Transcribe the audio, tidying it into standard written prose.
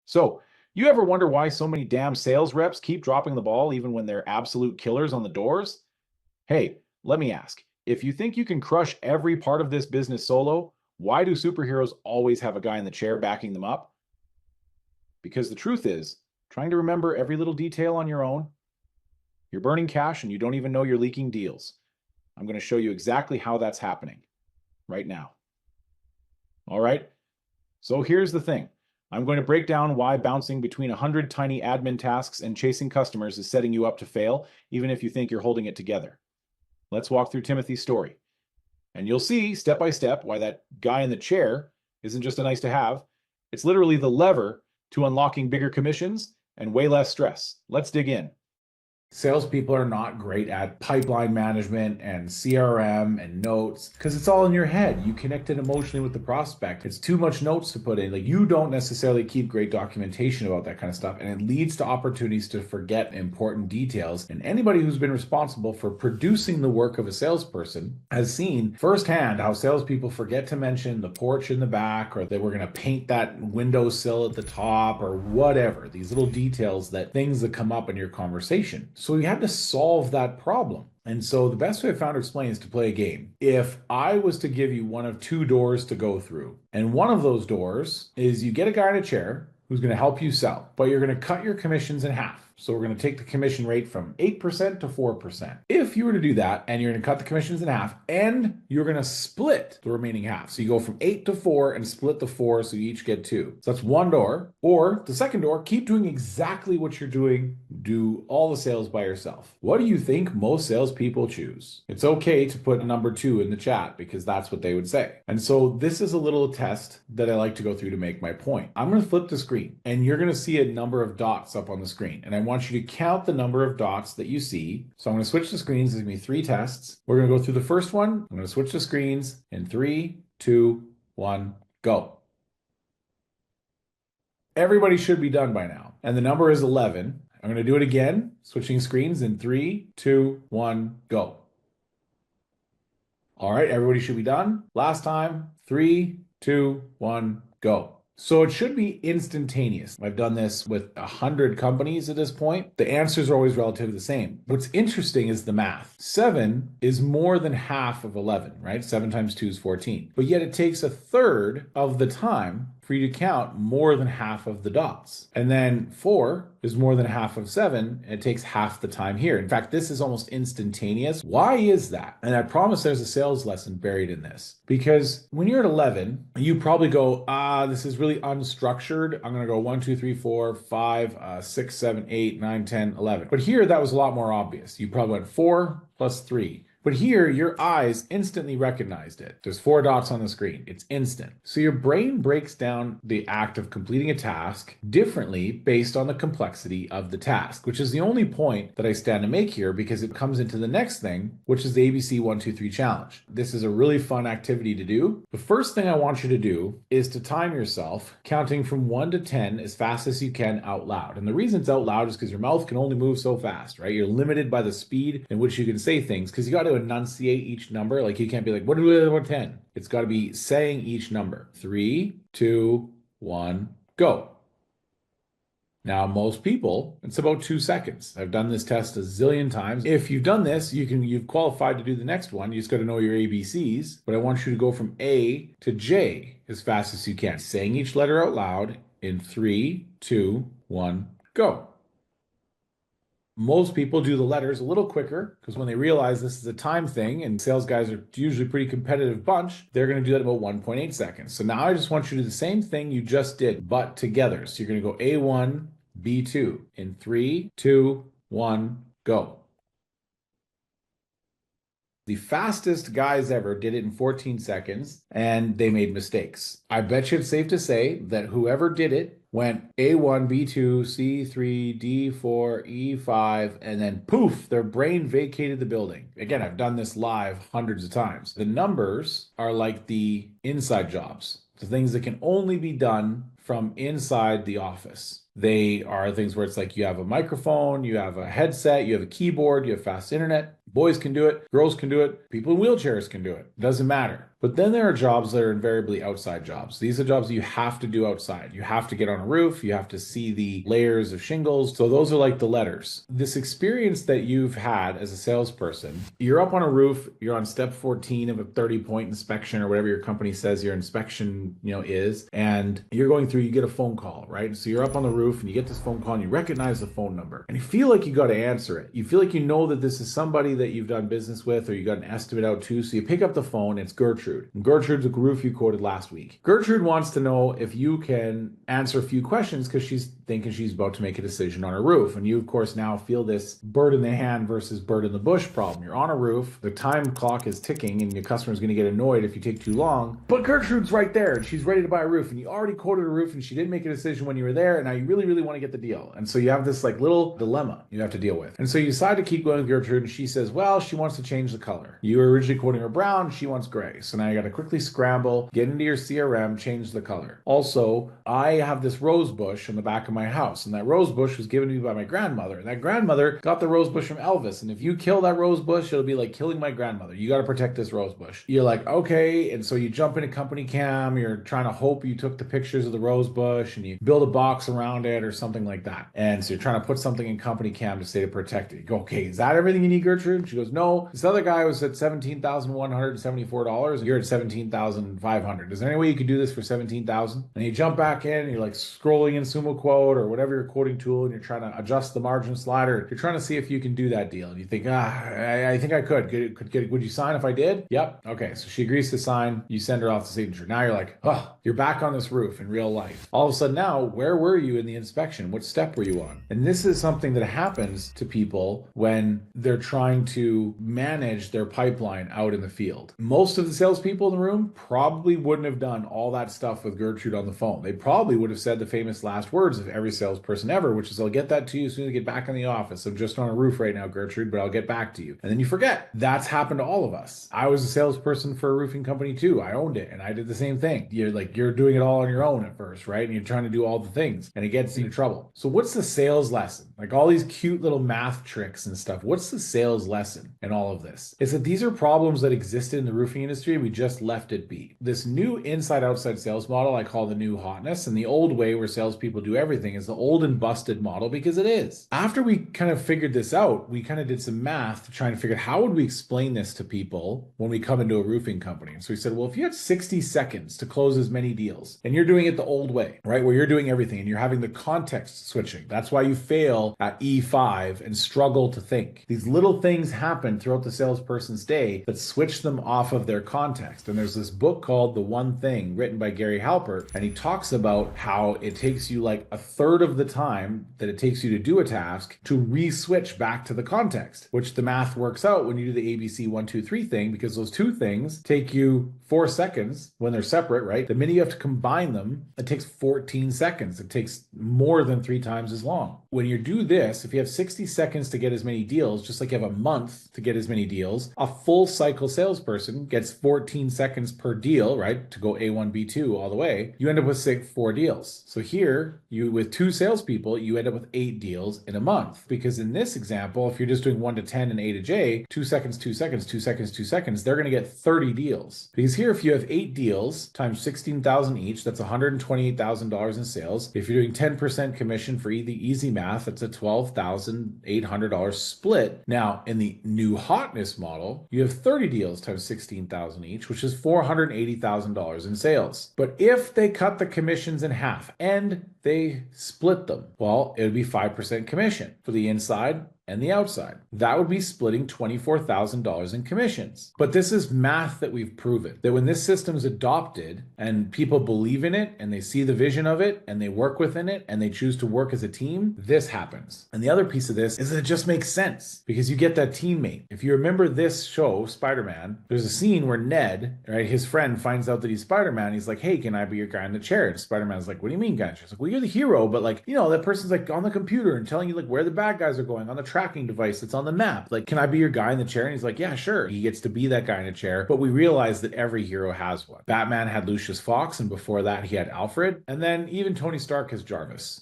So, you ever wonder why so many damn sales reps keep dropping the ball even when they're absolute killers on the doors? Hey, let me ask. If you think you can crush every part of this business solo, why do superheroes always have a guy in the chair backing them up? Because the truth is, trying to remember every little detail on your own, you're burning cash and you don't even know you're leaking deals. I'm going to show you exactly how that's happening right now. All right? So here's the thing. I'm going to break down why bouncing between 100 tiny admin tasks and chasing customers is setting you up to fail, even if you think you're holding it together. Let's walk through Timothy's story. And you'll see step by step why that guy in the chair isn't just a nice to have. It's literally the lever to unlocking bigger commissions and way less stress. Let's dig in. Salespeople are not great at pipeline management and CRM and notes because it's all in your head. You connect it emotionally with the prospect. It's too much notes to put in. Like, you don't necessarily keep great documentation about that kind of stuff, and it leads to opportunities to forget important details. And anybody who's been responsible for producing the work of a salesperson has seen firsthand how salespeople forget to mention the porch in the back, or that we're going to paint that windowsill at the top, or whatever. These little details, that things that come up in your conversation. So we had to solve that problem. And so the best way I found to explain is to play a game. If I was to give you one of two doors to go through, and one of those doors is you get a guy in a chair who's going to help you sell, but you're going to cut your commissions in half. So we're going to take the commission rate from 8% to 4%. If you were to do that, and you're going to cut the commissions in half, and you're going to split the remaining half. So you go from 8 to 4 and split the 4, so you each get 2. So that's one door. Or the second door, keep doing exactly what you're doing. Do all the sales by yourself. What do you think most salespeople choose? It's okay to put number 2 in the chat because that's what they would say. And so this is a little test that I like to go through to make my point. I'm going to flip the screen, and you're going to see a number of dots up on the screen. And I want you to count the number of dots that you see. So I'm going to switch the screens. There's going to be 3 tests. We're going to go through the first one. I'm going to switch the screens in 3, 2, 1, go. Everybody should be done by now. And the number is 11. I'm going to do it again, switching screens in 3, 2, 1, go. All right, everybody should be done. Last time, 3, 2, 1, go. So it should be instantaneous. I've done this with 100 companies at this point. The answers are always relatively the same. What's interesting is the math. 7 is more than half of 11, right? 7 times 2 is 14. But yet it takes a third of the time for you to count more than half of the dots. And then 4 is more than half of 7, and it takes half the time here. In fact, this is almost instantaneous. Why is that? And I promise there's a sales lesson buried in this. Because when you're at 11, you probably go, this is really unstructured. I'm going to go 1, 2, 3, 4, 5, 6, 7, 8, 9, 10, 11. But here, that was a lot more obvious. You probably went 4 plus 3. But here, your eyes instantly recognized it. There's 4 dots on the screen. It's instant. So your brain breaks down the act of completing a task differently based on the complexity of the task, which is the only point that I stand to make here, because it comes into the next thing, which is the ABC 1, 2, 3 challenge. This is a really fun activity to do. The first thing I want you to do is to time yourself counting from 1 to 10 as fast as you can out loud. And the reason it's out loud is because your mouth can only move so fast, right? You're limited by the speed in which you can say things, because you got to enunciate each number. Like, you can't be like, what do 10? It's got to be saying each number. 3, 2, 1, go. Now, most people, it's about 2 seconds. I've done this test a zillion times. If you've done this, you've qualified to do the next one. You just got to know your ABCs. But I want you to go from A to J as fast as you can, saying each letter out loud in 3, 2, 1, go. Most people do the letters a little quicker, because when they realize this is a time thing, and sales guys are usually a pretty competitive bunch, they're going to do that in about 1.8 seconds. So now I just want you to do the same thing you just did, but together. So you're going to go A1, B2 in 3, 2, 1, go. The fastest guys ever did it in 14 seconds, and they made mistakes. I bet you it's safe to say that whoever did it went A1, B2, C3, D4, E5, and then poof, their brain vacated the building. Again, I've done this live hundreds of times. The numbers are like the inside jobs, the things that can only be done from inside the office. They are things where it's like you have a microphone, you have a headset, you have a keyboard, you have fast internet. Boys can do it, girls can do it, people in wheelchairs can do it. Doesn't matter. But But then there are jobs that are invariably outside jobs. These are jobs you have to do outside. You have to get on a roof, you have to see the layers of shingles. So those are like the letters. This experience that you've had as a salesperson, you're up on a roof, you're on step 14 of a 30-point inspection or whatever your company says your inspection, is, and you're going through, you get a phone call, right? So you're up on the roof and you get this phone call and you recognize the phone number and you feel like you got to answer it. You feel like you know that this is somebody that you've done business with or you got an estimate out to. So you pick up the phone, it's Gertrude. And Gertrude's the roof you quoted last week. Gertrude wants to know if you can answer a few questions because she's thinking she's about to make a decision on her roof. And you, of course, now feel this bird in the hand versus bird in the bush problem. You're on a roof, the time clock is ticking, and your customer's going to get annoyed if you take too long. But Gertrude's right there, and she's ready to buy a roof, and you already quoted a roof, and she didn't make a decision when you were there, and now you really, really want to get the deal. And so you have this like little dilemma you have to deal with. And so you decide to keep going with Gertrude, and she says, well, she wants to change the color. You were originally quoting her brown, she wants gray. So now you got to quickly scramble, get into your CRM, change the color. Also, I have this rose bush in the back of my house, and that rose bush was given to me by my grandmother. And that grandmother got the rose bush from Elvis. And if you kill that rose bush, it'll be like killing my grandmother. You got to protect this rose bush. You're like, okay. And so you jump into company cam, you're trying to hope you took the pictures of the rose bush and you build a box around it or something like that. And so you're trying to put something in company cam to say to protect it. You go, okay, is that everything you need, Gertrude? She goes, no. This other guy was at $17,174 and you're at $17,500. Is there any way you could do this for $17,000? And you jump back in and you're like scrolling in Sumo Quote or whatever your quoting tool and you're trying to adjust the margin slider. You're trying to see if you can do that deal. And you think, I think I could. Would you sign if I did? Yep. Okay. So she agrees to sign. You send her off the signature. Now you're like, oh, you're back on this roof in real life. All of a sudden now, where were you in the inspection? What step were you on? And this is something that happens to people when they're trying to manage their pipeline out in the field. Most of the salespeople in the room probably wouldn't have done all that stuff with Gertrude on the phone. They probably would have said the famous last words of every salesperson ever, which is, I'll get that to you as soon as I get back in the office. I'm just on a roof right now, Gertrude, but I'll get back to you. And then you forget. That's happened to all of us. I was a salesperson for a roofing company too. I owned it and I did the same thing. You're doing it all on your own at first, right? And you're trying to do all the things and it gets you in trouble. So what's the sales lesson? Like all these cute little math tricks and stuff. What's the sales lesson in all of this? It's that these are problems that existed in the roofing industry and we just left it be. This new inside-outside sales model I call the new hotness, and the old way where salespeople do everything is the old and busted model because it is. After we kind of figured this out, we kind of did some math to try and figure out how would we explain this to people when we come into a roofing company. And so we said, well, if you had 60 seconds to close as many deals and you're doing it the old way, right, where you're doing everything and you're having the context switching, that's why you fail at E5 and struggle to think. These little things happen throughout the salesperson's day that switch them off of their context. And there's this book called The One Thing written by Gary Halpert, and he talks about how it takes you like a third of the time that it takes you to do a task to re-switch back to the context, which the math works out when you do the ABC 1, 2, 3 thing, because those two things take you 4 seconds when they're separate, right? The minute you have to combine them, it takes 14 seconds. It takes more than 3 times as long. When you do this, if you have 60 seconds to get as many deals, just like you have a month to get as many deals, a full cycle salesperson gets 14 seconds per deal, right? To go A1, B2 all the way, you end up with 4 deals. So here, you with 2 salespeople, you end up with 8 deals in a month. Because in this example, if you're just doing 1 to 10 and A to J, 2 seconds, 2 seconds, 2 seconds, 2 seconds, they're going to get 30 deals. Because here, if you have 8 deals times 16,000 each, that's $128,000 in sales. If you're doing 10% commission for easy math, that's a $12,800 split. Now, in the new hotness model, you have 30 deals times 16,000 each, which is $480,000 in sales. But if they cut the commissions in half and they split them, well, it would be 5% commission for the inside and the outside. That would be splitting $24,000 in commissions. But this is math that we've proven, that when this system is adopted and people believe in it and they see the vision of it and they work within it and they choose to work as a team, this happens. And the other piece of this is that it just makes sense because you get that teammate. If you remember this show, Spider-Man, there's a scene where Ned, right, his friend finds out that he's Spider-Man. He's like, hey, can I be your guy in the chair? And Spider-Man's like, what do you mean guy in the chair? He's like, well, you're the hero, but like, that person's like on the computer and telling you like where the bad guys are going on the tracking device that's on the map. Like, can I be your guy in the chair? And he's like, yeah, sure. He gets to be that guy in a chair. But we realize that every hero has one. Batman had Lucius Fox, and before that he had Alfred. And then even Tony Stark has Jarvis.